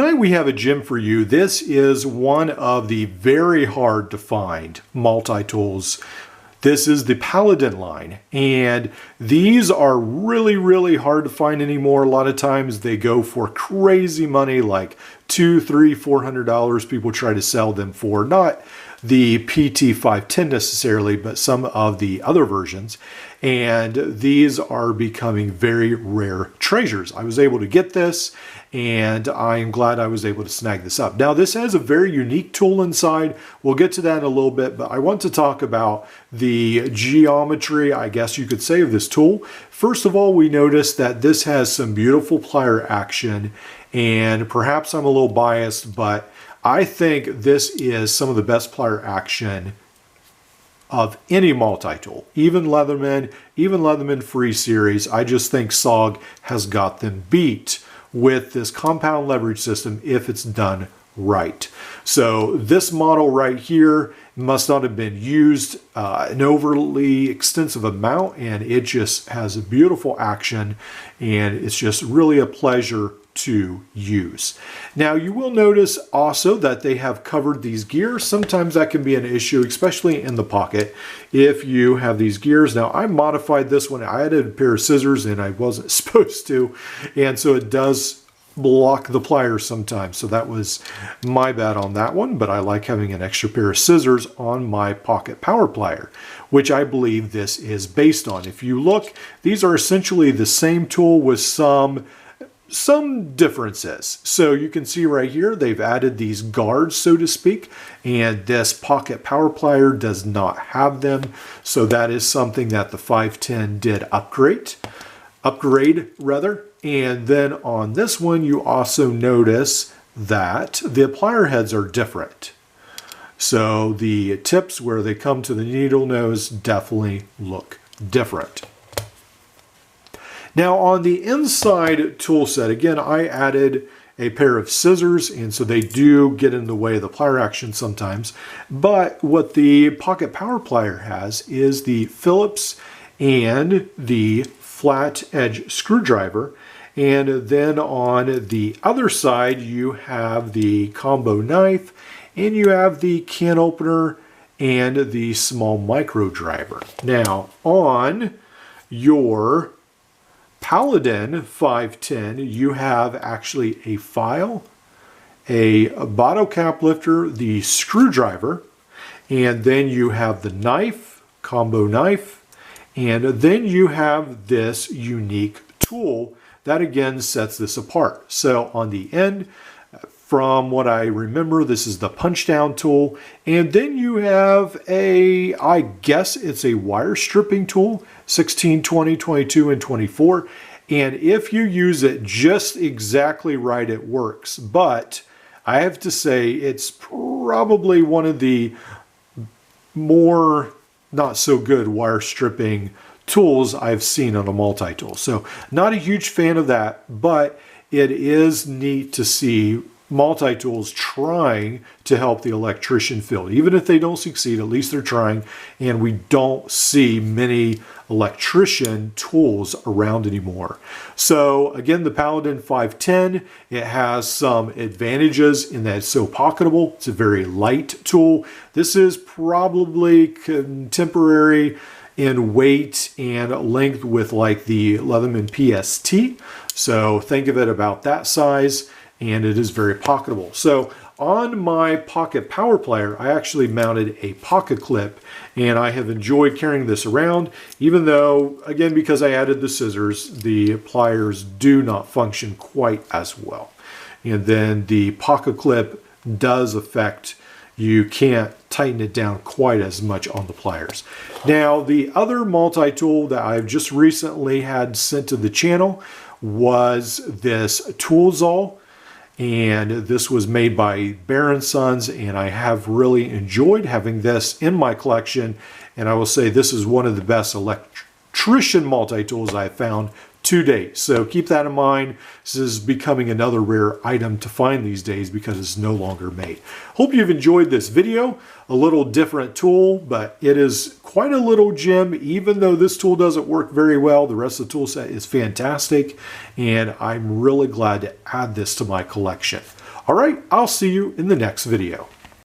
tonight we have a gem for you. This is one of the very hard to find multi-tools. This is the Paladin line, and these are really hard to find anymore. A lot of times they go for crazy money, like $200, $300, $400. People try to sell them for not the PT510 necessarily, but some of the other versions. And these are becoming very rare treasures. I was able to get this, and I am glad I was able to snag this up. Now, this has a very unique tool inside. We'll get to that in a little bit, but I want to talk about the geometry, I guess you could say, of this tool. First of all, we notice that this has some beautiful plier action, and perhaps I'm a little biased, but I think this is some of the best plier action of any multi-tool, even Leatherman Free Series. I just think SOG has got them beat with this compound leverage system if it's done right. So this model right here must not have been used an overly extensive amount, and it just has a beautiful action, and it's just really a pleasure to use. Now, you will notice also that they have covered these gears. Sometimes that can be an issue, especially in the pocket, if you have these gears. Now, I modified this one. I added a pair of scissors and I wasn't supposed to, and so it does block the pliers sometimes. So that was my bad on that one, but I like having an extra pair of scissors on my pocket power plier, which I believe this is based on. If you look, these are essentially the same tool with some differences. So you can see right here, they've added these guards, so to speak, and this pocket power plier does not have them. So that is something that the 510 did upgrade rather. And then on this one, you also notice that the plier heads are different. So the tips where they come to the needle nose definitely look different. Now, on the inside tool set, again, I added a pair of scissors, and so they do get in the way of the plier action sometimes. But what the pocket power plier has is the Phillips and the flat edge screwdriver. And then on the other side, you have the combo knife, and you have the can opener and the small micro driver. Now, on your Paladin 510, you have actually a file, a bottle cap lifter, the screwdriver, and then you have the knife, combo knife, and then you have this unique tool that again sets this apart. So on the end, from what I remember, this is the punch down tool, and then you have I guess it's a wire stripping tool, 16, 20, 22, and 24. And if you use it just exactly right, it works. But I have to say, it's probably one of the more not so good wire stripping tools I've seen on a multi-tool. So not a huge fan of that, but it is neat to see multi-tools trying to help the electrician field. Even if they don't succeed, at least they're trying, and we don't see many electrician tools around anymore. So again, the Paladin 510, it has some advantages in that it's so pocketable. It's a very light tool. This is probably contemporary in weight and length with like the Leatherman PST. So think of it about that size, and it is very pocketable. So on my pocket power plier, I actually mounted a pocket clip, and I have enjoyed carrying this around, even though, again, because I added the scissors, the pliers do not function quite as well. And then the pocket clip does affect, you can't tighten it down quite as much on the pliers. Now, the other multi-tool that I've just recently had sent to the channel was this Toolzall. And this was made by Bear & Sons, and I have really enjoyed having this in my collection. And I will say this is one of the best electrician multi-tools I've found to date. So keep that in mind. This is becoming another rare item to find these days because it's no longer made. Hope you've enjoyed this video. A little different tool, but it is quite a little gem. Even though this tool doesn't work very well, the rest of the tool set is fantastic, and I'm really glad to add this to my collection. All right, I'll see you in the next video.